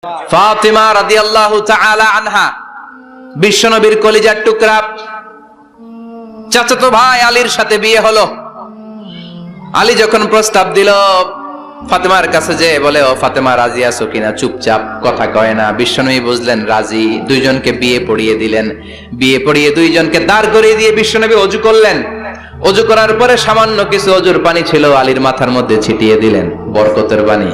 ফাতিমা রাদিয়াল্লাহু তাআলা আনহা বিশ্বনবীর কলিজার টুকরা চাচাতো ভাই আলীর সাথে বিয়ে হলো। আলী যখন প্রস্তাব দিল ফাতেমার কাছে যে বলে, ও ফাতেমা রাজি আছো কিনা? চুপচাপ, কথা কয় না। বিশ্বনবী বুঝলেন রাজি, দুইজনকে বিয়ে পড়িয়ে দিলেন। বিয়ে পড়িয়ে দুইজনকে দাঁড় করিয়ে দিয়ে বিশ্বনবী ওযু করলেন। ওযু করার পরে সামান্য কিছু ওযুর পানি ছিল আলীর মাথার মধ্যে ছিটিয়ে দিলেন, বরকতের পানি।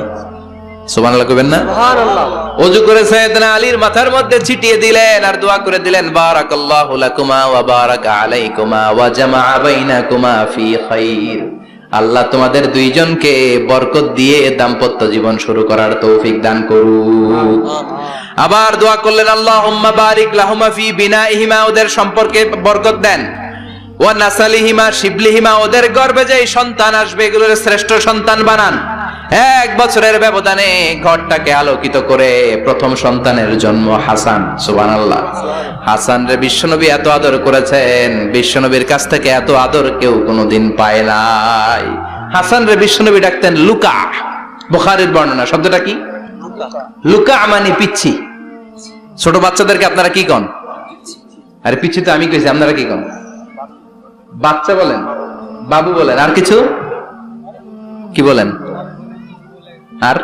সুবহানাল্লাহ কইবেন না? সুবহানাল্লাহ। ওযু করে সাইয়েদনা আলীর মাথার মধ্যে ছিটিয়ে দিলেন আর দোয়া করে দিলেন, বারাকাল্লাহু লাকুমা ওয়া বারাকা আলাইকুমা ওয়া জামাআ বাইনাকুমা ফি খাইর। আল্লাহ তোমাদের দুইজনকে বরকত দিয়ে দাম্পত্য জীবন শুরু করার তৌফিক দান করুক। আবার দোয়া করলেন, আল্লাহুম্মা বারিক লাহুমা ফি বিনাইহিমা, ওদের সম্পর্কে বরকত দেন। ওয়া নাসালিহিমা শিবলিহিমা, ওদের গর্ভে যে সন্তান আসবে এগুলোর শ্রেষ্ঠ সন্তান বানান। 1 বছরের ব্যবধানে ঘরটাকে আলোকিত করে প্রথম সন্তানের জন্ম হাসান। সুবহানাল্লাহ। হাসান রে বিশ্বনবী এত আদর করেছেন, বিশ্বনবীর কাছ থেকে এত আদর কেউ কোনোদিন পায় নাই। হাসান রে বিশ্বনবী ডাকতেন লুকা। বুখারীর বর্ণনা, শব্দটা কি? লুকা মানে পিচ্ছি। ছোট বাচ্চাদেরকে আপনারা কি কন? আরে পিচ্ছি তো আমি কইছি, আপনারা কি কন? বাচ্চা বলেন, বাবু বলেন, আর কিছু কি বলেন? আর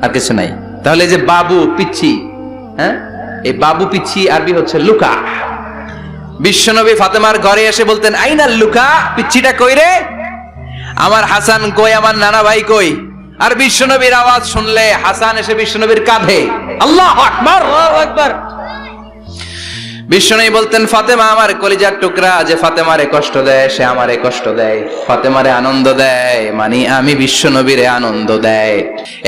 আর কিছু নাই। তাহলে যে বাবু পিচ্ছি, হ্যাঁ, এই বাবু পিচ্ছি আরবি হচ্ছে লুকা। বিশ্বনবী ফাতেমার ঘরে এসে বলতেন, আইনাল লুকা, পিচ্ছিটা কই রে? আমার হাসান কই, আমার নানা ভাই কই? আর বিশ্বনবীর আওয়াজ শুনলে হাসান এসে বিশ্বনবীর কাঁধে। আল্লাহু আকবার, আল্লাহু আকবার। বিশ্বনবী বলতেন, ফাতেমা আমার কলিজার টুকরা, যে ফাতেমারে কষ্ট দেয় সে আমারে কষ্ট দেয়, ফাতেমারে আনন্দ দেয় মানে আমি বিশ্বনবীরে আনন্দ দেয়।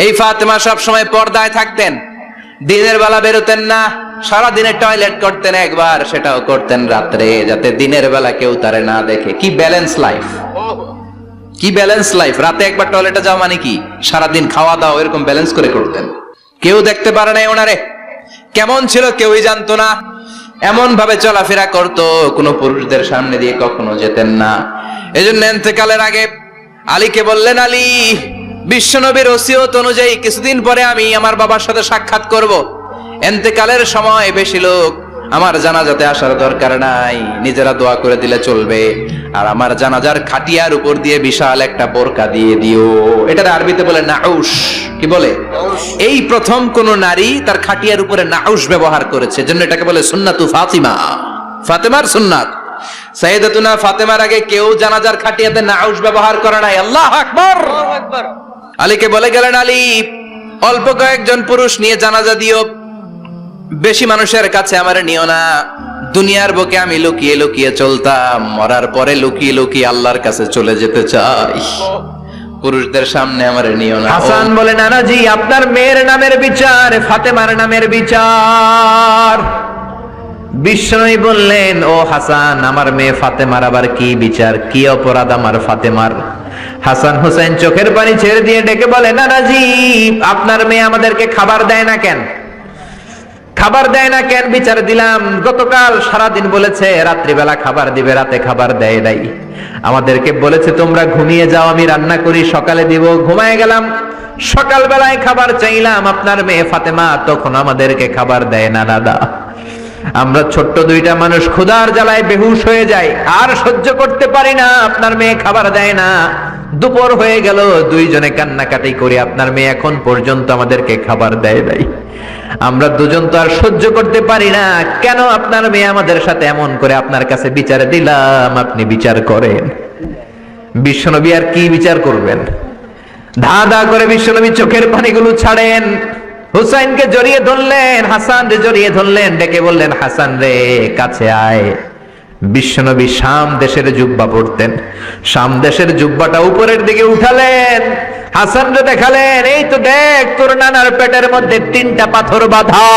এই ফাতেমা সব সময় পর্দায় থাকতেন, দিনের বেলা বেরোতেন না, সারা দিনে টয়লেট করতেন একবার, সেটাও করতেন রাত্রে, যাতে দিনের বেলা কেউ তারে না দেখে। কি ব্যালেন্স লাইফ, কি ব্যালেন্স লাইফ! রাতে একবার টয়লেটে যাওয়া মানে কি সারাদিন খাওয়া দাওয়া এরকম ব্যালেন্স করে করতেন। কেউ দেখতে পারে না ওনারে কেমন ছিল, কেউই জানতো না। এমন ভাবে চলাফেরা করতো, কোনো পুরুষদের সামনে দিয়ে কখনো যেতেন না। এজন্য ইন্তেকালের আগে আলীকে বললেন, আলী, বিশ্বনবীর ওসিয়ত অনুযায়ী কিছুদিন পরে আমি আমার বাবার সাথে সাক্ষাৎ করব। ইন্তেকালের সময় বেশি লোক আমার জানাজাতে আসার দরকার নাই, নিজেরা দোয়া করে দিলে চলবে। আর আমার জানাজার খাটিয়ার উপর দিয়ে বিশাল একটা বোরকা দিয়ে দিও। এটার আরবিতে বলে নাউশ। কি বলে? এই প্রথম কোন নারী তার খাটিয়ার উপরে নাউশ ব্যবহার করেছে, জন্য এটাকে বলে সুন্নাতু ফাতিমা, ফাতেমার সুন্নাত। সাইয়েদাতুনা ফাতেমার আগে কেউ জানাজার খাটিয়াতে নাউশ ব্যবহার করে নাই। আল্লাহু আকবার, আল্লাহু আকবার। আলীকে বলে গেলেন, আলী, অল্প কয়েকজন পুরুষ নিয়ে জানাজা দিও, বেশি মানুষের কাছে আমারে নিও না। দুনিয়ার বুকে আমি লুকিয়ে লুকিয়ে চলতাম, মরার পরে লুকিয়ে লুকিয়ে আল্লাহর কাছে চলে যেতে চাই, পুরুষদের সামনে আমারে নিও না। হাসান বলে, নানাজি, আপনার মেয়ের নামের বিচার, ফাতেমার নামের বিচার। বিশ্বনবী বললেন, ও হাসান, আমার মেয়ে ফাতেমার আবার কি বিচার, কি অপরাধ আমার ফাতেমার? হাসান হুসাইন চোখের পানি ছেড়ে দিয়ে ডেকে বলে, নানাজি, আপনার মেয়ে আমাদেরকে খাবার দেয় না কেন? খাবার দেয় না কেন? বিচার দিলাম, গতকাল সারাদিন বলেছে রাত্রিবেলা খাবার দিবে, রাতে খাবার দেয় নাই। আমাদেরকে বলেছে তোমরা ঘুমিয়ে যাও, আমি রান্না করি, সকালে দিব। ঘুমায় গেলাম, সকালবেলায় খাবার চাইলাম, আপনার মেয়ে ফাতেমা তখন আমাদেরকে খাবার দেয় না। দাদা, আমরা ছোট্ট দুইটা মানুষ ক্ষুধার জ্বালায় বেহুশ হয়ে যাই, আর সহ্য করতে পারি না, আপনার মেয়ে খাবার দেয় না। দুপুর হয়ে গেল, দুইজনে কান্নাকাটি করে আপনার মেয়ে এখন পর্যন্ত আমাদেরকে খাবার দেয় নাই। আমরা দুজন তো আর সহ্য করতে পারি না, কেন আপনার মেয়ে আমাদের সাথে এমন করে? আপনার কাছে বিচার দিলাম, আপনি বিচার করেন। বিশ্বনবী আর কি বিচার করবেন? ধা ধা করে বিশ্বনবী চোখের পানিগুলো ছাড়েন, হুসাইনকে জড়িয়ে ধরলেন, হাসান রে জড়িয়ে ধরলেন, ডেকে বললেন, হাসান রে কাছে আয়। বিশ্বনবী শাম দেশের জুব্বা পরতেন, শাম দেশের জুব্বাটা উপরের দিকে উঠালেন, হাসান রে দেখালেন, এই তো দেখ, তোর নানার পেটের মধ্যে 3টা পাথর বাঁধা।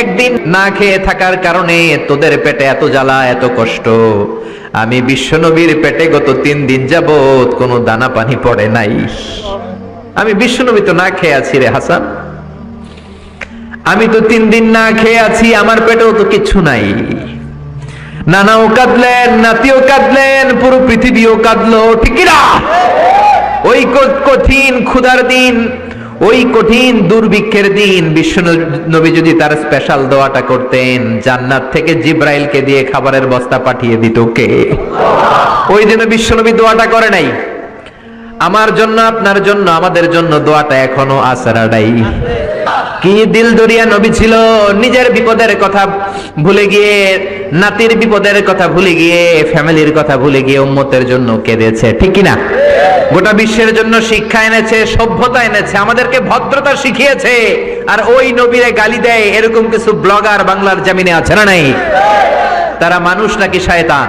একদিন না খেয়ে থাকার কারণে তোদের পেটে এত জ্বালা, এত কষ্ট। আমি বিশ্বনবীর পেটে গত 3 দিন যাবত কোনো দানা পানি পড়ে নাই। আমি বিশ্বনবী তো না খেয়ে আছি রে হাসান, আমি তো 3 দিন না খেয়ে আছি, আমার পেটেও তো কিছু নাই। নানাও কাঁদলেন, নাতিও কাঁদলেন, পুরো পৃথিবীও কাঁদলো, ঠিক না? ওই কঠিন ক্ষুধার দিন, ওই কঠিন দুর্ভিক্ষের দিন বিশ্ব নবী যদি তার স্পেশাল দোয়াটা করতেন, জান্নাত থেকে জিব্রাইলকে দিয়ে খাবারের বস্তা পাঠিয়ে দিত কে? ওই দিনে বিশ্ব নবী দোয়াটা করে নাই। আমার জন্য, আপনার জন্য, আমাদের জন্য দোয়াটা এখনো আসরা নাই। কি দিল দরিয়া নবী ছিল, নিজের বিপদের কথা ভুলে গিয়ে, নাতির বিপদের কথা ভুলে গিয়ে, ফ্যামিলির কথা ভুলে গিয়ে উম্মতের জন্য কেঁদেছে, ঠিক কিনা? গোটা বিশ্বের জন্য শিক্ষা এনেছে, সভ্যতা এনেছে, আমাদেরকে ভদ্রতা শিখিয়েছে। আর ওই নবীরে গালি দেয় এরকম কিছু ব্লগার বাংলার জমিনে আছে না নাই? তারা মানুষ নাকি শয়তান?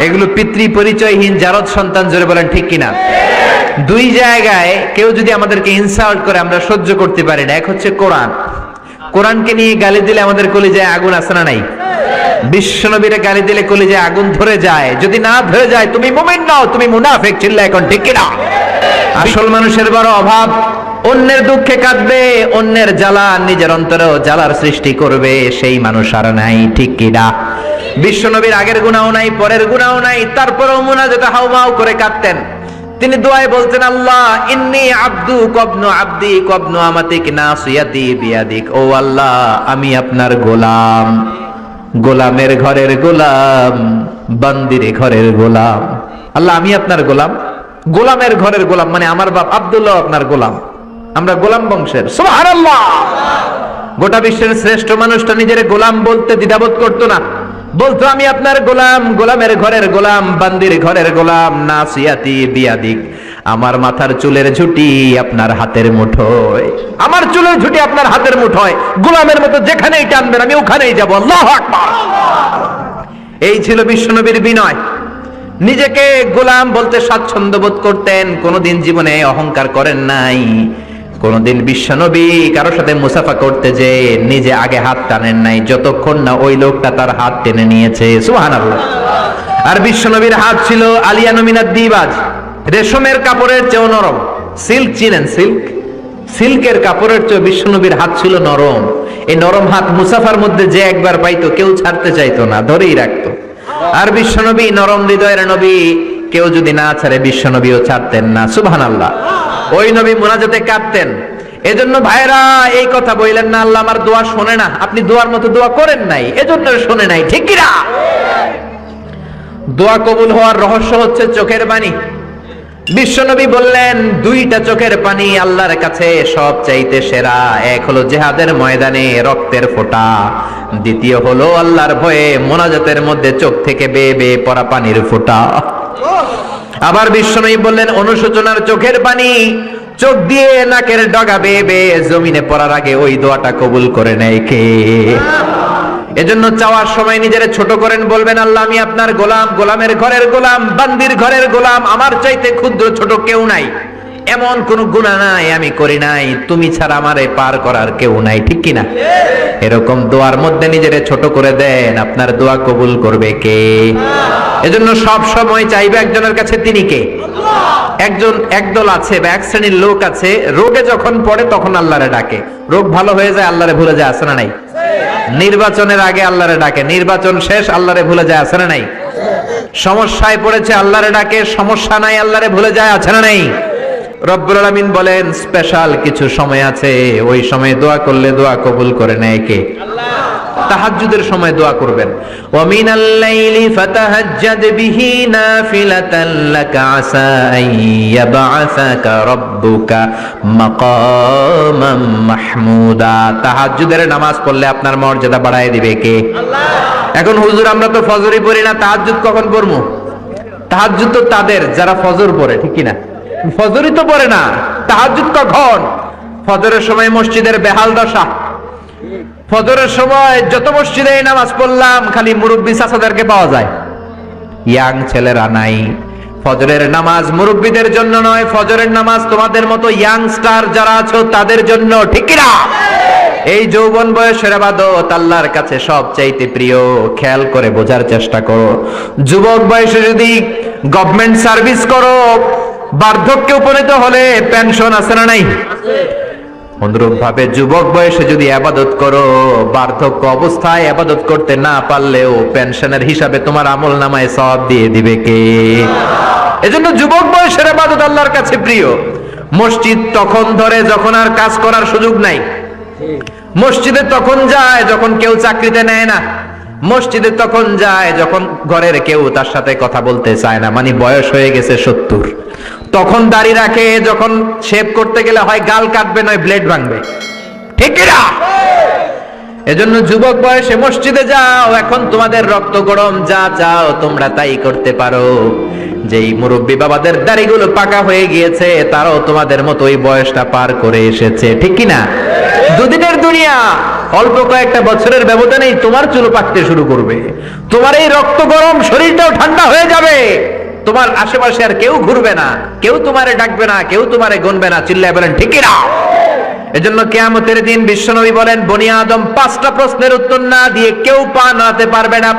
এগুলো পিতৃ পরিচয়হীন জারদ সন্তান, জোরে বলেন ঠিক কিনা? দুই জায়গায় কেউ যদি আমাদেরকে ইনসাল্ট করে আমরা সহ্য করতে পারি না। এক হচ্ছে কোরআন, কোরআনকে নিয়ে গালি দিলে আমাদের কলিজায় আগুন আছে না নাই? বিশ্ব নবীরে গালি দিলে কলিজায় আগুন ধরে যায়। যদি না ধরে যায় তুমি মুমিন নাও, তুমি মুনাফিক। চিল্লা এখন ঠিক কিনা? আসল মানুষের বড় অভাব, অন্যের দুঃখে কাঁদবে, অন্যের জ্বালা নিজের অন্তরেও জ্বালার সৃষ্টি করবে, সেই মানুষ আর নাই, ঠিক কিনা? বিশ্ব নবীর আগের গুনাহও নাই, পরের গুনাহও নাই, তারপরেও মুনাজাতে হাউমাউ করে কাঁদতেন। তিনি দোয়ায় বলতেন, আল্লাহ ইন্নী আব্দু কবনু আব্দি কবনু আমাতিক নাসিয়াতি বিয়াদিক। ও আল্লাহ, আমি আপনার গোলাম, গোলামের ঘরের গোলাম, বান্দির ঘরের গোলাম। আল্লাহ আমি আপনার গোলাম, গোলামের ঘরের গোলাম, মানে আমার বাপ আব্দুল্লাহ আপনার গোলাম, আমরা গোলাম বংশের। সুবহানাল্লাহ। গোটা বিশ্বের শ্রেষ্ঠ মানুষটা নিজের গোলাম বলতে দ্বিধাবোধ করতো না, বলতো আমি আপনার গোলাম, গোলামের ঘরের গোলাম, বান্দির ঘরের গোলাম, নাসিয়াতি বিয়াদিক। আমার মাথার চুলের ঝুঁটি আপনার হাতের মুঠোয়, আমার চুলের ঝুঁটি আপনার হাতের মুঠোয়, গোলামের মতো যেখানেই টানবেন আমি ওখানেই যাব। আল্লাহু আকবার। এই ছিল বিশ্বনবীর বিনয়। নিজেকে গোলাম বলতে স্বাচ্ছন্দ্য বোধ করতেন, কোনোদিন জীবনে অহংকার করেন নাই। কোনদিন বিশ্বনবী কারো সাথে মুসাফা করতে যে নিজে আগে হাত টানেন নাই, যতক্ষণ না ওই লোকটা তার হাত টেনে নিয়েছে। সুবহানাল্লাহ। আর বিশ্বনবীর হাত ছিল আলিয়ানু মিনাদ দিবাজ, রেশমের কাপড়ের চেয়েও নরম। সিল্ক চিনেন? সিল্ক, সিল্কের কাপড়ের চেয়ে বিশ্বনবীর হাত ছিল নরম। এই নরম হাত মুসাফার মধ্যে যে একবার পাইতো কেউ ছাড়তে চাইতো না, ধরেই রাখতো। আর বিশ্বনবী নরম হৃদয়ের নবী, কেউ যদি না ছাড়ে বিশ্বনবীও ছাড়তেন না। সুবহানাল্লাহ। ওই নবী মুনাজাতে কাঁদতেন। এজন্য ভাইরা এই কথা বললেন না আল্লাহ আমার দোয়া শোনে না, আপনি দোয়ার মতো দোয়া করেন নাই, এজন্য শোনে নাই, ঠিক কি না? দোয়া কবুল হওয়ার রহস্য হচ্ছে চোখের পানি। বিশ্বনবী বললেন দুইটা চোখের পানি আল্লাহর কাছে সব চাইতে সেরা। এক হলো জিহাদের ময়দানে রক্তের ফোঁটা, দ্বিতীয় হলো আল্লাহর ভয়ে মোনাজাতের মধ্যে চোখ থেকে বেয়ে বেয়ে পড়া পানির ফোঁটা। আবার বিশ্বনবী বললেন অনুশোচনার চোখের পানি চোখ দিয়ে নাকের ডগা বেয়ে বেয়ে জমিনে পড়ার আগে ওই দোয়াটা কবুল করে নেয় কে? এজন্য চাওয়ার সময় নিজের ছোট করেন, বলবেন আল্লাহ আমি আপনার গোলাম, গোলামের ঘরের গোলাম, বান্দির ঘরের গোলাম, আমার চাইতে ক্ষুদ্র ছোট কেউ নাই, এমন কোন গুনাহ নাই আমি করি নাই, তুমি ছাড়া আমারে পার করার কেউ নাই, ঠিক কিনা? এরকম দোয়ার মধ্যে নিজেরে ছোট করে দেন, আপনার দোয়া কবুল করবে কে? এজন্য সব সময় চাইবে একজনের কাছে, তিনি কে? একদল আছে বা এক শ্রেণীর লোক আছে, রোগে যখন পড়ে তখন আল্লাহরে ডাকে, রোগ ভালো হয়ে যায় আল্লাহরে ভুলে যায়, আছে না নাই? নির্বাচনের আগে আল্লাহরে ডাকে, নির্বাচন শেষ আল্লাহরে ভুলে যায়, আছে না নাই? সমস্যায় পড়েছে আল্লাহরে ডাকে, সমস্যা নাই আল্লাহরে ভুলে যায়, আছে না নাই? রব্বুল আলামিন বলেন স্পেশাল কিছু সময় আছে, ওই সময় দোয়া করলে দোয়া কবুল করে নেয় কে? আল্লাহ। তাহাজ্জুদের সময় দোয়া করবেন, ওয়া মিনাল লাইলি ফাতাহাজ্জাদ বিহি নাফিলাতান লাকা আসা আন ইয়াবআসাকা রাব্বুকা মাকামান মাহমুদা। তাহাজ্জুদের নামাজ পড়লে আপনার মর্যাদা বাড়ায় দিবে কে? আল্লাহ। এখন হুজুর আমরা তো ফজরই পড়ি না, তাহাজ্জুদ কখন পড়বো? তাহাজ্জুদ তো তাদের যারা ফজর পড়ে, ঠিক কি না? ফজরই তো পড়ে না, তাহাজ্জুদ কখন? ফজরের সময় মসজিদের বেহাল দশা। ফজরের সময় যত মসজিদে নামাজ পড়লাম খালি মুরব্বি চাচাদেরকে পাওয়া যায়, ইয়াং ছেলেরা নাই। ফজরের নামাজ মুরব্বিদের জন্য নয়, ফজরের নামাজ তোমাদের মতো ইয়াংস্টার যারা আছো তাদের জন্য, ঠিক কি না? এই যৌবন বয়সের ইবাদত আল্লাহর কাছে সবচাইতে প্রিয়। খেয়াল করে বোঝার চেষ্টা করো, যুবক বয়সে যদি গভর্নমেন্ট সার্ভিস করো, বার্ধক্যে উপনীত হলে পেনশন আছে না নাই? অনুরূপ ভাবে যুবক বয়সে যদি ইবাদত করো, বার্ধক্য অবস্থায় ইবাদত করতে না পারলেও পেনশনের হিসাবে তোমার আমলনামায় সওয়াব দিয়ে দিবে কে? এজন্য যুবক বয়সের ইবাদত আল্লাহর কাছে প্রিয়। মসজিদ তখন ধরে যখন আর কাজ করার সুযোগ নাই। মসজিদে তখন যায় যখন কেউ চাকরিতে নেয় না। মসজিদে তখন যায় যখন ঘরের কেউ তার সাথে কথা বলতে চায় না, মানে বয়স হয়ে গেছে 70। তখন দাড়ি রাখে যখন শেভ করতে গেলে হয় গাল কাটবে নয় ব্লেড ভাঙবে, ঠিক না? এজন্য যুবক বয়সে মসজিদে যাও, এখন তোমাদের রক্ত গরম, যা চাও তোমরা তাই করতে পারো। যেই মুরব্বী বাবাদের দাড়িগুলো পাকা হয়ে গিয়েছে তারাও তোমাদের মতো ওই বয়সটা পার করে এসেছে, ঠিক কি না? দুদিনের দুনিয়া, অল্প কয়েকটা বছরের ব্যবধানেই তোমার চুল পাকতে শুরু করবে, তোমার এই রক্ত গরম শরীরটাও ঠান্ডা হয়ে যাবে, তোমার আশেপাশে আর কেউ ঘুরবে না, কেউ তোমারে ডাকবে না, কেউ তোমারে গুনবে না। চিল্লায় বলেন ঠিক কি না? এজন্য কিয়ামতের দিন বিশ্বনবী বলেন, বনি আদম 5টা প্রশ্নের উত্তর না দিয়ে কেউ পা নাড়াতে পারবে না।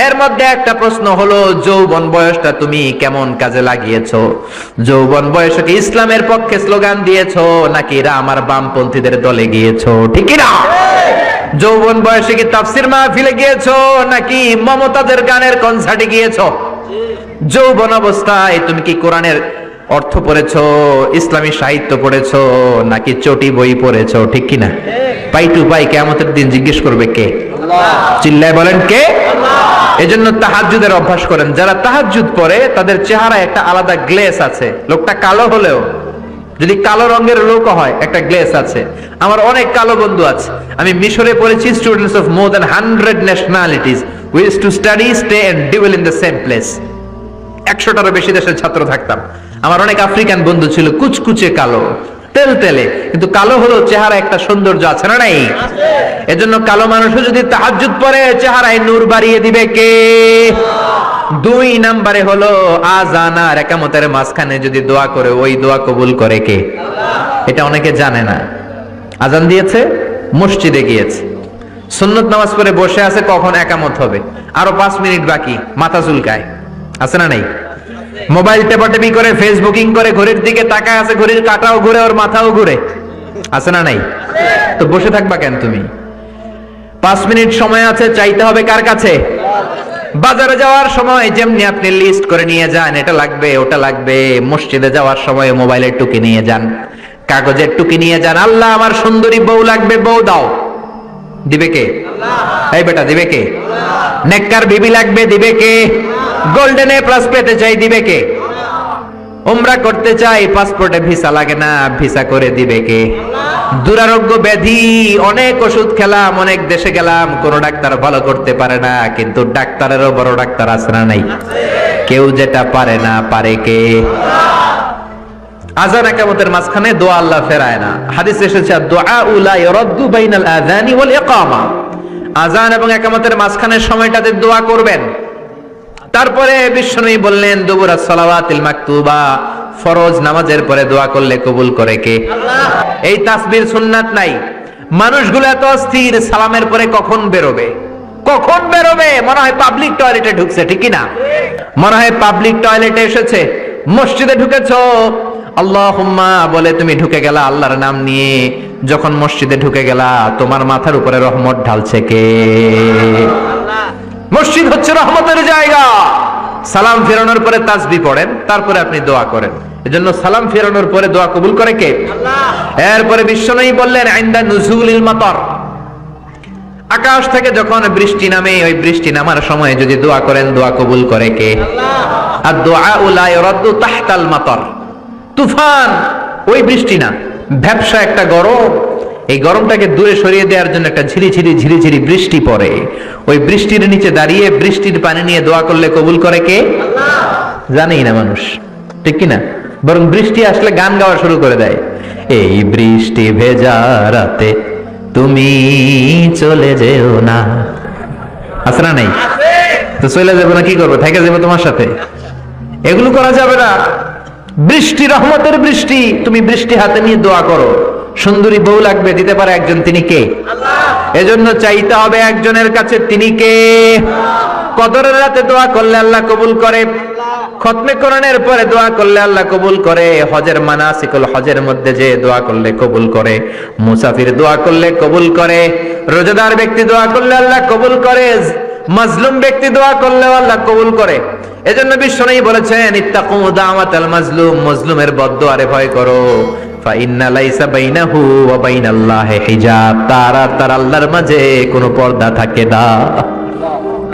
এর মধ্যে একটা প্রশ্ন হলো, যৌবন বয়সটা তুমি কেমন কাজে লাগিয়েছো? যৌবন বয়সে কি ইসলামের পক্ষে স্লোগান দিয়েছো নাকি রাম আর বামপন্থীদের দলে গিয়েছো, ঠিক কি না? যৌবন বয়সে কি তাফসির মাহফিলে গিয়েছো নাকি মমতাজের গানের কনসার্টে গিয়েছো? যৌবন অবস্থায় তুমি কি কোরআনের অর্থ পড়েছো, ইসলামী সাহিত্য পড়েছো নাকি চটি বই পড়েছো, ঠিক কি না? পাই টু পাই কিয়ামতের দিন জিজ্ঞেস করবে কে? আল্লাহ। চিল্লায় বলেন কে? আল্লাহ। এজন্য তাহাজ্জুদের অভ্যাস করেন। যারা তাহাজ্জুদ পড়ে তাদের চেহারায় একটা আলাদা গ্লেস আছে। লোকটা কালো হলেও, যদি কালো রঙের লোক হয়, একটা গ্লেস আছে। আমার অনেক কালো বন্ধু আছে। আমি মিশরে পড়েছি, students of more than 100 nationalities, we used to study, stay and dwell in the same place. 100টারও বেশি দেশের ছাত্র থাকতাম। আমার অনেক আফ্রিকান বন্ধু ছিল, কুচকুচে কালো, তেল তেলে, কিন্তু কালো হলো চেহারা একটা সৌন্দর্য আছে না নাই? এজন্য কালো মানুষও যদি তাহাজ্জুদ পড়ে চেহারায় নূর বাড়িয়ে দিবে কে? 2 নম্বরে হলো আযান আর ইকামতের মাঝখানে যদি দোয়া করে, ওই দোয়া কবুল করে কে? এটা অনেকে জানে না। আযান দিয়েছে, মসজিদে গিয়েছে, সুন্নত নামাজ পড়ে বসে আছে, কখন ইকামত হবে, আরো 5 মিনিট বাকি, মাথা চুলকায়, আছে না নাই? মোবাইল টেপাটেপি করে, ফেসবুকিং করে, ঘড়ির দিকে তাকায় আছে, ঘড়ির কাঁটাও ঘুরে, ওর মাথাও ঘুরে, আছে না নাই? তো বসে থাকবা কেন তুমি? 5 মিনিট সময় আছে, চাইতে হবে কার কাছে? বাজারে যাওয়ার সময় যেমনি আপনি লিস্ট করে নিয়ে যান, এটা লাগবে ওটা লাগবে, মসজিদে যাওয়ার সময় মোবাইলের টুকি নিয়ে যান, কাগজের টুকি নিয়ে যান। আল্লাহ আমার সুন্দরী বউ লাগবে, বউ দাও, দিবে কে? আল্লাহ। এই বেটা দিবে কে? আল্লাহ। নেককার বিবি লাগবে, দিবে কে? গোল্ডেন এ প্লাস পেতে চাই, দিবে কে? উমরা করতে চাই, পাসপোর্টে ভিসা লাগে না, ভিসা করে দিবে কে? দুরারোগ্য ব্যাধি, অনেক ওষুধ খেলাম, অনেক দেশে গেলাম, কোন ডাক্তার ভালো করতে পারে না, কিন্তু ডাক্তারেরও বড় ডাক্তার আছে না নাই? কেউ যেটা পারে না, পারে কে? আযান ইকামতের মাঝখানে দোয়া আল্লাহ ফেরায় না। হাদিসে এসেছে, দুআ লা ইরাদ্দু বাইনাল আযানি ওয়াল ইকামা। আযান এবং ইকামতের মাঝখানে সময়টাতে দোয়া করবেন। তারপরে বিশ্বনবী বললেন, দুবুরাস সালাওয়াতিল মাকতুবা, ফরজ নামাজের পরে দোয়া করলে কবুল করে কে? আল্লাহ। এই তাসবির সুন্নাত নাই। মানুষগুলো এত অস্থির, সালামের পরে কখন বেরোবে, কখন বেরোবে, মনে হয় পাবলিক টয়লেটে ঢুকছে, ঠিক কি না? মনে হয় পাবলিক টয়লেটে এসেছে। মসজিদে ঢুকেছো, আল্লাহুম্মা বলে তুমি ঢুকে গেলা আল্লাহর নাম নিয়ে। যখন মসজিদে ঢুকে গেলা, তোমার মাথার উপরে রহমত ঢালছে কে? আল্লাহ। মসজিদ হচ্ছে রহমতের জায়গা। সালাম ফেরানোর পরে তাসবিহ পড়েন, তারপরে আপনি দোয়া করেন। এজন্য সালাম ফেরানোর পরে দোয়া কবুল করে কে? আল্লাহ। এরপরে বিশ্বনবী বললেন, ইনদা নুজুলিল মাতার, আকাশ থেকে যখন বৃষ্টি নামে, ওই বৃষ্টি নামার সময় যদি দোয়া করেন, দোয়া কবুল করে কে? আল্লাহ। আর দোয়া লা ইরাদ্দু তাহতাল মাতার, তুফান, ওই বৃষ্টি না, ভ্যাপসা একটা গরম, এই গরমটাকে দূরে সরিয়ে দেওয়ার জন্য একটা ঝিরিঝিরি ঝিরিঝিরি বৃষ্টি পড়ে। ওই বৃষ্টির নিচে দাঁড়িয়ে বৃষ্টির পানি নিয়ে দোয়া করলে কবুল করে কে? আল্লাহ। জানেই না মানুষ, ঠিক কি না? বরং বৃষ্টি আসলে গান গাওয়া শুরু করে দেয়। এই বৃষ্টি ভেজা রাতে তুমি চলে যেও না, আছে না নাই? তো চলে যাবো না, কি করবো, থেকে যাবো তোমার সাথে? এগুলো করা যাবে না। বৃষ্টি রহমতের বৃষ্টি, তুমি বৃষ্টি হাতে নিয়ে দোয়া করো। সুন্দরী বউ লাগবে, দিতে পারে একজন, তিনি কে? আল্লাহ। এজন্য চাইতে হবে একজনের কাছে, তিনি কে? কদরের রাতে দোয়া করলে আল্লাহ কবুল করে, খতমে কোরআনের পরে দোয়া করলে আল্লাহ কবুল করে, হজের মানাসিকুল হজের মধ্যে যে দোয়া করলে কবুল করে, মুসাফির দোয়া করলে কবুল করে, রোজাদার ব্যক্তি দোয়া করলে আল্লাহ কবুল করে, মাজলুম ব্যক্তি দোয়া করলেও আল্লাহ কবুল করে। এজন্য বিশ্বনবী বলেছেন ইত্তাকু দাওয়াতাল মাজলুম, মাজলুমের বদদুয়ারে ভয় করো। ফা ইন্না লাইসা বাইনাহু ওয়া বাইনাল্লাহি হিজাব, তার আর তার আল্লাহর মাঝে কোনো পর্দা থাকে না।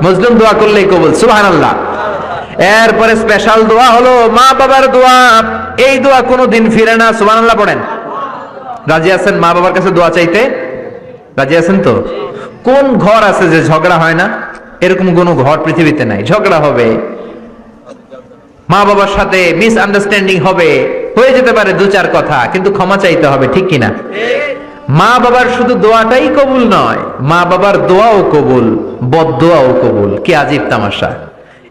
মাজলুম দোয়া করলেই কবুল, সুবহানাল্লাহ। এরপরে স্পেশাল দোয়া হলো মা বাবার দোয়া। এই দোয়া কোনোদিন ফিরে না, সুবহানাল্লাহ পড়েন। রাজি আছেন মা বাবার কাছে দোয়া চাইতে? রাজি আছেন তো? কোন ঘর আছে যে ঝগড়া হয় না? এরকম কোন ঘর পৃথিবীতে নাই। ঝগড়া হবে, মা বাবার সাথে মিসআন্ডারস্ট্যান্ডিং হবে, হয়ে যেতে পারে দু চার কথা, কিন্তু ক্ষমা চাইতে হবে, ঠিক কিনা? মা বাবার শুধু দোয়াটাই কবুল নয়, মা বাবার দোয়াও কবুল, বদদোয়াও কবুল। কি আজীব তামাশা!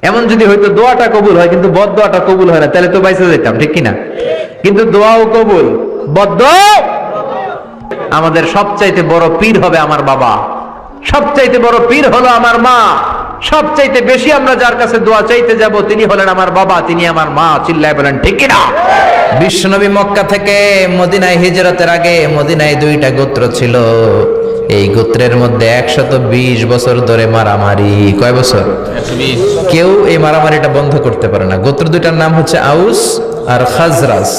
এমন যদি হয়তো দোয়াটা কবুল হয় কিন্তু বদদোয়াটা কবুল হয় না, তাহলে তো বাইসে যেতাম, ঠিক কিনা? কিন্তু দোয়াও কবুল, বদদোয়া। আমাদের সবচাইতে বড় পীর হবে আমার বাবা, সবচাইতে বড় পীর হলো আমার মা। সবচাইতে বেশি আমরা যার কাছে দোয়া চাইতে যাব তিনি হলেন আমার বাবা, তিনি আমার মা। চিল্লায় বলেন ঠিক কিনা? বিশ্বনবী মক্কা থেকে মদিনায় হিজরতের আগে মদিনায় দুইটা গোত্র ছিল। এই গোত্রের মধ্যে 120 বছর ধরে মারামারি। কয় বছর? 120। কেউ এই মারামারিটা বন্ধ করতে পারে না। গোত্র দুইটার নাম হচ্ছে আউস আর খাজরাজ।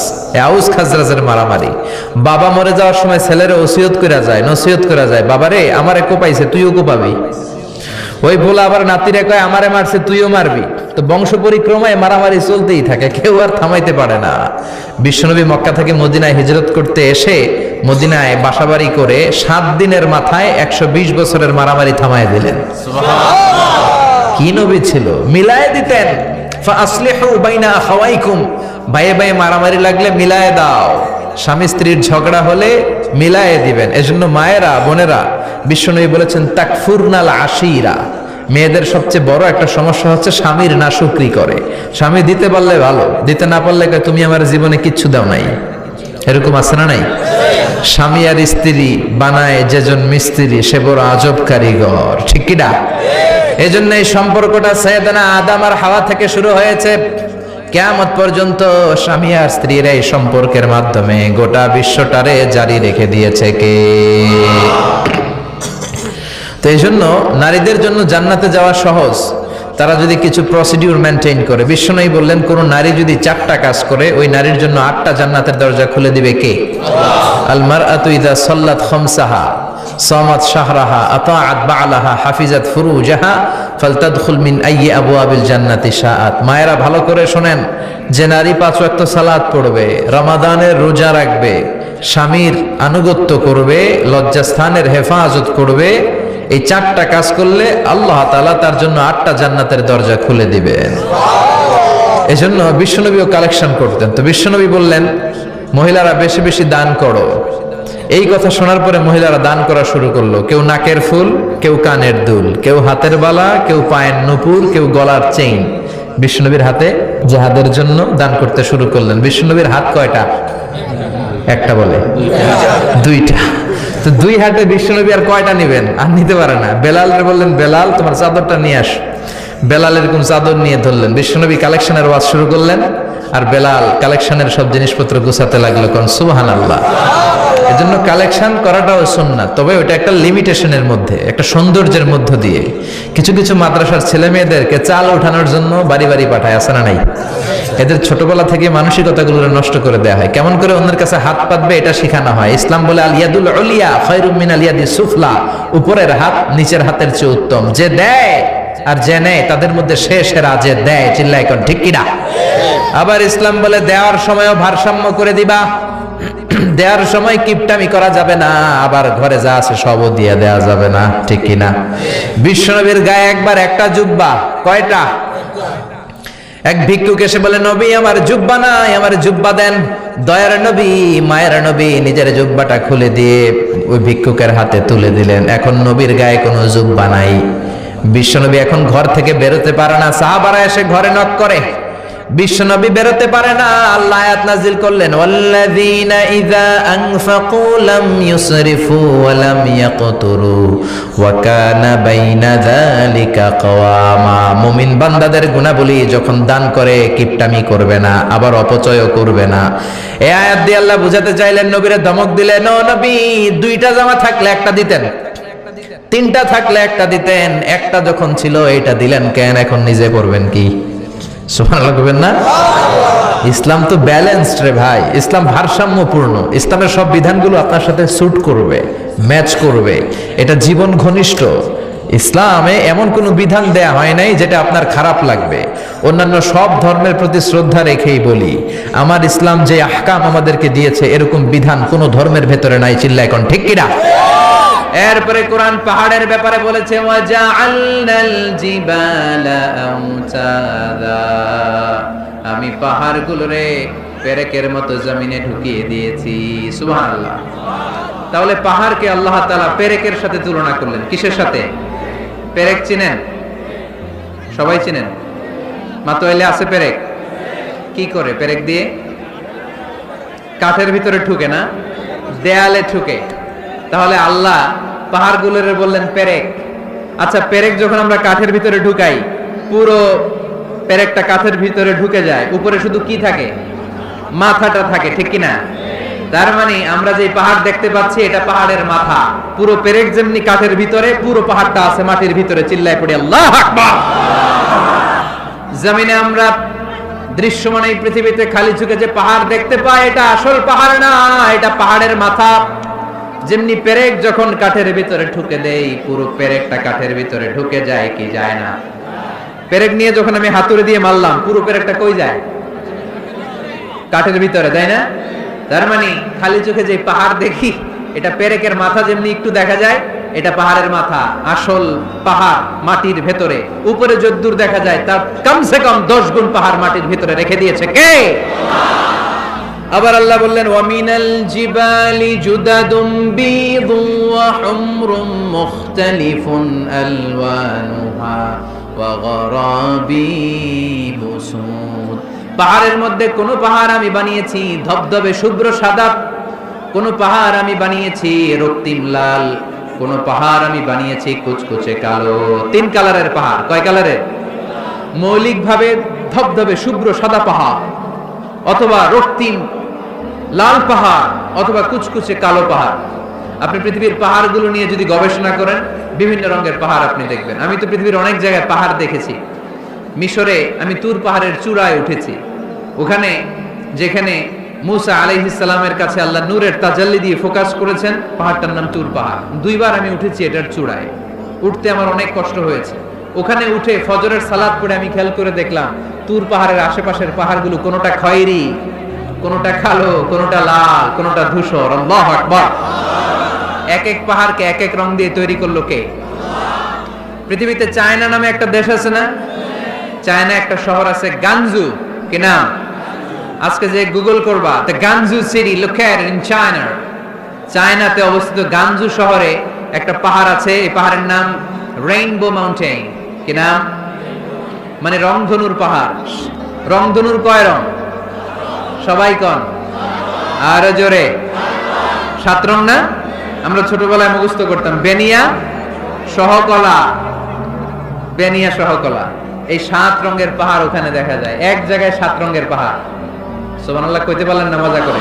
আউস খাজরাজের মারামারি। বাবা মরে যাওয়ার সময় ছেলের ওসিয়ত করা যায়, নসিহত করা যায়, বাবারে আমারে কোপাইছে তুইও কোপাবি। ওই বলে আবার নাতিরে কয় আমারে মারছে তুইও মারবি। তো বংশ পরিক্রমায় মারামারি চলতেই থাকে, কেউ আর থামাইতে পারে না। বিশ্বনবী মক্কা থেকে মদিনায় হিজরত করতে এসে মদিনায় বাসাবাড়ি করে 7 দিনের মাথায় 120 বছরের মারামারি থামায় দিলেন। কি নবী ছিল! মিলায় দিতেন। ফাসলিহু বাইনা আখাওয়াইকুম, ভাইয়ে ভাইয়ে মারামারি লাগলে মিলায় দাও। স্বামী স্ত্রীর ঝগড়া হলে মিলায়ে দিবেন। এজন্য মায়েরা, বোনেরা, বিশ্বনবী বলেছেন তাকফুরনাল আশিরা, মেয়েদের সবচেয়ে বড় একটা সমস্যা হচ্ছে স্বামীর নাশুকরি করে। স্বামী দিতে পারলে ভালো, দিতে না পারলে তুমি আমার জীবনে কিচ্ছু দাও নাই। এরকম আছে না নাই? স্বামী আর স্ত্রী বানায় যেজন মিস্ত্রি সে বড় আজব কারিগর, ঠিক কি না? এজন্য এই সম্পর্কটা সাইয়েদানা আদম আর হাওয়া থেকে শুরু হয়েছে। কিয়ামত পর্যন্ত স্বামী আর স্ত্রীর এই সম্পর্কের মাধ্যমে গোটা বিশ্বটারে জারি রেখে দিয়েছে কে? তো এই জন্য নারীদের জন্য জান্নাতে যাওয়া সহজ, তারা যদি কিছু প্রসিডিউর মেনটেন করে। বিশ্বনবী বললেন কোন নারী যদি 4টা কাজ করে ওই নারীর জন্য 8টা জান্নাতের দরজা খুলে দিবে কে? আল মারআতু ইযা সাল্লাত খামসাহা সামাত শাহরাহা আতাআত বা'লাহা হাফিজাত ফুরুজাহা ফালতাদখুল মিন আইয়ি আবওয়াবিল জান্নাতি শাআত। মায়েরা ভালো করে শুনেন, যে নারী 5 ওয়াক্ত সালাত পড়বে, রমাদানের রোজা রাখবে, স্বামীর আনুগত্য করবে, লজ্জাস্থানের হেফাজত করবে, এই 4টা কাজ করলে আল্লাহ তাআলা তার জন্য 8টা জান্নাতের দরজা খুলে দিবেন। এজন্য বিশ্বনবীও কালেকশন করতেন। তো বিশ্বনবী বললেন মহিলারা বেশি বেশি দান করো। এই কথা শোনার পরে মহিলারা দান করা শুরু করলো। কেউ নাকের ফুল, কেউ কানের দুল, কেউ হাতের বালা, কেউ পায়ের নুপুর, কেউ গলার চেইন বিশ্বনবীর হাতে জিহাদের জন্য দান করতে শুরু করলেন। বিশ্বনবীর হাত কয়টা? একটা বলে 2টা। তো 2 হাতে বিশ্বনবী আর কয়টা নেবেন? আর নিতে পারে না। বেলালের বললেন বেলাল তোমার চাদরটা নিয়ে আস। বেলাল এরকম চাদর নিয়ে ধরলেন। বিশ্বনবী কালেকশনের ওয়াজ শুরু করলেন আর বেলাল কালেকশনের সব জিনিসপত্র গুছাতে লাগলো। কোন সুবহানাল্লাহ। এজন্য কালেকশন করাটাও সুন্নাত, তবে ওটা একটা লিমিটেশনের মধ্যে, একটা সৌন্দর্যের মধ্য দিয়ে। কিছু কিছু মাদ্রাসার ছেলে মেয়েদেরকে চাল ওঠানোর জন্য বাড়ি বাড়ি পাঠায়, আছে না নাই? এদের ছোটবেলা থেকে মানসিকতাগুলো নষ্ট করে দেওয়া হয়। কেমন করে অন্যের কাছে হাত পাতবে এটা শেখানো হয়। ইসলাম বলে আল ইয়াদুল উলিয়া খায়রুম মিনাল ইয়াদিস সুফলা, উপরের হাত নিচের হাতের চেয়ে উত্তম। যে দেয় আর যে নেয় তাদের মধ্যে সেরা যে দেয়। চিল্লায় কোন ঠিক কিনা? আবার ইসলাম বলে দেওয়ার সময়ও ভারসাম্য করে দিবা। দেওয়ার সময় কিপটামি করা যাবে না, আবার ঘরে যা আছে সবও দিয়ে দেওয়া যাবে না, ঠিক কিনা? বিশ্বনবীর গায়ে একবার একটা জুব্বা, কয়টা? এক ভিক্ষুক এসে বলে নবী আমার জুব্বা নাই, আমার জুব্বা দেন। দয়ার নবী, মায়ের নবী নিজের জুব্বাটা খুলে দিয়ে ওই ভিক্ষুকের হাতে তুলে দিলেন। এখন নবীর গায়ে কোনো জুব্বা নাই। বিশ্বনবী এখন ঘর থেকে বেরোতে পারে না। সাহাবারা এসে ঘরে নক করে, বিশ্বনবী বেরোতে পারে না। আল্লাহ আয়াত নাযিল করলেন ওয়াল্লাযীনা ইযা আনফাকু লাম ইউসরিফু ওয়া লাম ইয়াকতুরু ওয়া কানা বাইনা যালিকা কওয়ামা। মুমিন বান্দাদের গুণাবলী যখন দান করে কিপটামি করবে না, আবার অপচয়ও করবে না। এই আয়াত দিয়ে আল্লাহ বুঝাতে চাইলেন, নবীরে ধমক দিলেন, ও নবী 2টা জামা থাকলে একটা দিতেন, তিনটা থাকলে একটা দিতেন, একটা যখন ছিল এটা দিলেন কেন? এখন নিজে করবেন কি? সুবহানাল্লাহ করবেন না? ইসলাম তো ব্যালেন্সড রে ভাই, ইসলাম ভারসাম্যপূর্ণ। ইসলামের সব বিধানগুলো আপনার সাথে স্যুট করবে, ম্যাচ করবে, এটা জীবন ঘনিষ্ঠ। ইসলামে এমন কোনো বিধান দেয়া হয় নাই যেটা আপনার খারাপ লাগবে। অন্যান্য সব ধর্মের প্রতি শ্রদ্ধা রেখেই বলি, আমার ইসলাম যে আহকাম আমাদেরকে দিয়েছে এরকম বিধান কোন ধর্মের ভেতরে নাই। চিল্লা এখন ঠিক কিনা? এরপরে কোরআন পাহাড়ের ব্যাপারে বলেছে, ওয়াজআলনাল জিবালা আওতাদা, আমি পাহাড়গুলোরে পেরেকের মতো জমিনে ঢুকিয়ে দিয়েছি। সুবহানাল্লাহ। তাহলে পাহাড়কে আল্লাহ তাআলা পেরেকের সাথে তুলনা করলেন। কিসের সাথে? পেরেক চিনেন? সবাই চিনেন? মাতোয়াইলে আছে পেরেক। কি করে পেরেক দিয়ে? কাঠের ভিতরে ঠুকে না, দেয়ালে ঠুকে। তাহলে আল্লাহ পাহাড়গুলোরে বললেন পেরেক। আচ্ছা, পেরেক যখন আমরা কাঠের ভিতরে ঢুকাই, পুরো পেরেকটা কাঠের ভিতরে ঢুকে যায়, উপরে শুধু কি থাকে? মাথাটা থাকে, ঠিক কিনা? তার মানে আমরা যে পাহাড় দেখতে পাচ্ছি এটা পাহাড়ের মাথা। পুরো পেরেক যেমনি কাঠের ভিতরে, পুরো পাহাড়টা আছে মাটির ভিতরে। চিল্লায় পড়ি আল্লাহু আকবার। জমিনে আমরা দৃশ্যমান এই পৃথিবীতে খালি চোখে যে পাহাড় দেখতে পাই, এটা আসল পাহাড় না, এটা পাহাড়ের মাথা। যেমনি পেরেক যখন কাঠের ভিতরে ঢুকে দেই, পুরো পেরেকটা কাঠের ভিতরে ঢুকে যায় কি যায় না? পেরেক নিয়ে যখন আমি হাতুড়ি দিয়ে মারলাম, পুরো পেরেকটা কই যায়? কাঠের ভিতরে, তাই না? তার মানে খালি চোখে যে পাহাড় দেখি, এটা পেরেকের মাথা যেমনি একটু দেখা যায়, এটা পাহাড়ের মাথা। আসল পাহাড় মাটির ভেতরে, উপরে যদ্দূর দেখা যায় তার কমসে কম 10 গুণ পাহাড় মাটির ভিতরে রেখে দিয়েছে কে? আবার আল্লাহ বললেন, ওয়ামিনাল জিবালি জুদাদুম বীদু ওয়া হুমরুম মুখতালিফুন আলওয়ানুহা ওয়া গরাবিবু সুদ। পাহাড়ের মধ্যে কোন পাহাড় আমি বানিয়েছি ধবধবে শুভ্র সাদা, কোন পাহাড় আমি বানিয়েছি রক্তিম লাল, কোন পাহাড় আমি বানিয়েছি কুচকুচে কালো। 3 কালারের পাহাড়। কয় কালারের? মৌলিকভাবে ধবধবে শুভ্র সাদা পাহাড়, অথবা রক্তিম লাল পাহাড়, অথবা কুচকুচে কালো পাহাড়। আপনি পৃথিবীর পাহাড়গুলো নিয়ে যদি গবেষণা করেন, বিভিন্ন রঙের পাহাড় আপনি দেখবেন। আমি তো পৃথিবীর অনেক জায়গায় পাহাড় দেখেছি। মিশরে আমি তুর পাহাড়ের চূড়ায় উঠেছি। ওখানে যেখানে মুসা আলাইহিস সালামের কাছে আল্লাহ নূরের তাজাল্লি দিয়ে ফোকাস করেছেন, পাহাড়টার নাম তুর পাহাড়। 2 বার আমি উঠেছি এটার চূড়ায়। উঠতে আমার অনেক কষ্ট হয়েছে। ওখানে উঠে ফজরের সালাত পড়ে আমি খেয়াল করে দেখলাম তুর পাহাড়ের আশেপাশের পাহাড়গুলো কোনোটা খয়েরি, কোনোটা কালো, কোনোটা লাল, কোনোটা ধূসর। আল্লাহু আকবার। এক এক পাহাড়কে এক এক রং দিয়ে তৈরি করলো কে? পৃথিবীতে চায়না নামে একটা দেশ আছে না? চায়না একটা শহর আছে গানজু। কি নাম? আজকে যে গুগল করবা, the গানজু city located in China. চায়নাতে অবস্থিত গানজু শহরে একটা পাহাড় আছে। এই পাহাড়ের নাম রেইনবো মাউন্টেন। কি নাম? মানে রংধনুর পাহাড়। রংধনুর কয় রং? সবাই কন, আরো জোরে। 7 রং না? আমরা ছোটবেলায় মুখস্থ করতাম, বেনিয়া সহকলা, বেনিয়া সহকলা। এই 7 রঙের পাহাড় ওখানে দেখা যায়। এক জায়গায় 7 রঙের পাহাড়। সুবহানাল্লাহ কইতে পারলেন না? মজা করে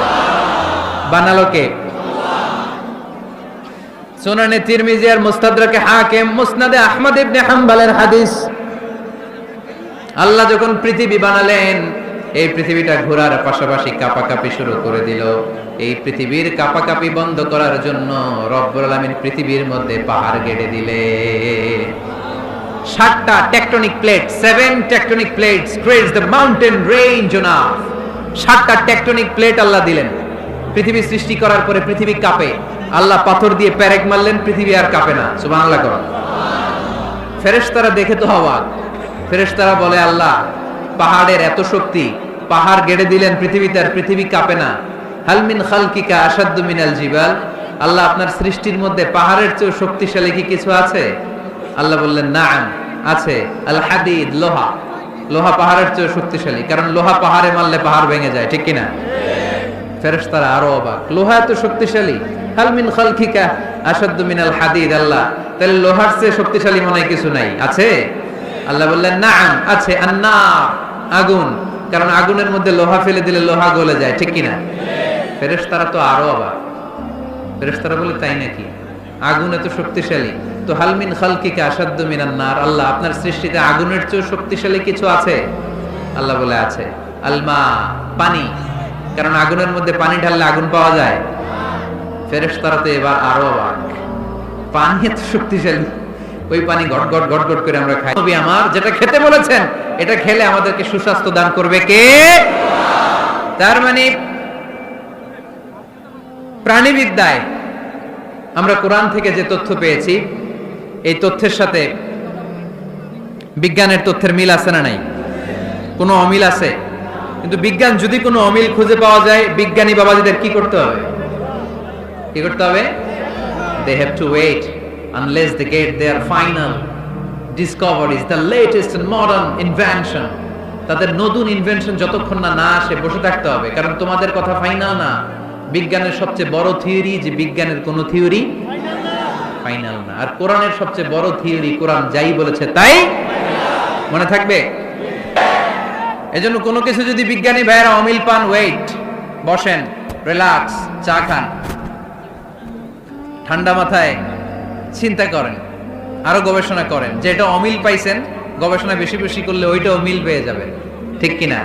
বানালো কে? সুনানে তিরমিজি আর মুস্তাদরাকে হাকিম, মুসনাদে আহমদ ইবনে হাম্বলের হাদিস। আল্লাহ যখন পৃথিবী বানালেন, এই পৃথিবীটা ঘোরার পাশাপাশি কাঁপাকাঁপি শুরু করে দিল। এই পৃথিবীর কাঁপাকাঁপি বন্ধ করার জন্য রব্বুল আলামিন পৃথিবীর মধ্যে পাহাড় গেড়ে দিলেন। 7টা tectonic plate, 7 tectonic plates creates the mountain range on earth. 7টা টেকটনিক প্লেট আল্লাহ দিলেন। পৃথিবী সৃষ্টি করার পরে পৃথিবী কাঁপে। আল্লাহ পাথর দিয়ে পেরেক মারলেন, পৃথিবী আর কাঁপে না। সুবহানাল্লাহ করো। ফেরেশতারা দেখে তো অবাক। ফেরেশতারা বলে, আল্লাহ পাহাড়ের এত শক্তি, পাহাড় গেড়ে দিলেন পৃথিবীতে, আর পৃথিবী কাঁপে না। হাল মিন খালকিকা আশাদ্দু মিনাল জিবাল। আল্লাহ আপনার সৃষ্টির মধ্যে পাহাড়ের চেয়ে শক্তিশালী কি কিছু আছে? আল্লাহ বললেন, নাম আছে। আল হাদিদ, লোহা। লোহা পাহাড়ের চেয়ে শক্তিশালী, কারণ লোহা পাহাড়ে মারলে পাহাড় ভেঙে যায়, ঠিক কিনা? ফেরেশতারা আরো অবাক, লোহা এত শক্তিশালী। হাল মিন খালকিকা আশাদ্দু মিনাল হাদিদ। আল্লাহ, তাহলে লোহার চেয়ে শক্তিশালী মনে হয় কিছু নাই, আছে? আল্লাহ বললেন, নাম আছে। আন্নার, আগুন, কারণ আগুনের মধ্যে লোহা ফেলে দিলে লোহা গলে যায়, ঠিক কিনা? ফেরেশতারা তো আরো অবাক। ফেরেশতারা বলে, তাই নাকি? আগুন এত শক্তিশালী, তো হালমিন খালকিকা আসাদ্দু মিনান নার, আল্লাহ আপনার সৃষ্টিতে আগুনের চেয়ে শক্তিশালী কিছু আছে? আল্লাহ বলে আছে। আলমা, পানি, কারণ আগুনের মধ্যে পানি ঢাললে আগুন পাওয়া যায়। ফেরেশতারা তো এবার আরো অবাক, পানি এত শক্তিশালী, ওই পানি গট গট গট গট করে আমরা খাই। নবী আমার যেটা খেতে বলেছেন এটা খেলে আমাদেরকে সুস্বাস্থ্য দান করবে কে? তার মানে প্রাণীবিদ্যায় আমরা কোরআন থেকে যে তথ্য পেয়েছি, এই তথ্যের সাথে বিজ্ঞানের তথ্যের মিল আছে না নাই? কোনো অমিল আছে? কিন্তু বিজ্ঞান যদি কোনো অমিল খুঁজে পাওয়া যায়, বিজ্ঞানী বাবাজিদের কি করতে হবে? কি করতে হবে? They have to wait unless they get their final discoveries, the latest and modern invention. তাদের নতুন ইনভেনশন যতক্ষণ না আসে বসে থাকতে হবে, কারণ তোমাদের কথা ফাইনাল না। বিজ্ঞানের সবচেয়ে বড় থিওরি যে বিজ্ঞানের কোনো থিওরি ফাইনাল না, আর কোরআনের সবচেয়ে বড় থিওরি কোরআন যাই বলেছে তাই মনে থাকবে। এজন্য কোনো কিছু যদি বিজ্ঞানী ভাইয়েরা অমিল পান, ওয়েট, বসেন, রিল্যাক্স, চা খান, ঠান্ডা মাথায় চিন্তা করেন, আরো গবেষণা করেন, যেটা অমিল পাইছেন গবেষণা বেশি বেশি করলে ওইটাও মিল পেয়ে যাবে, ঠিক কিনা?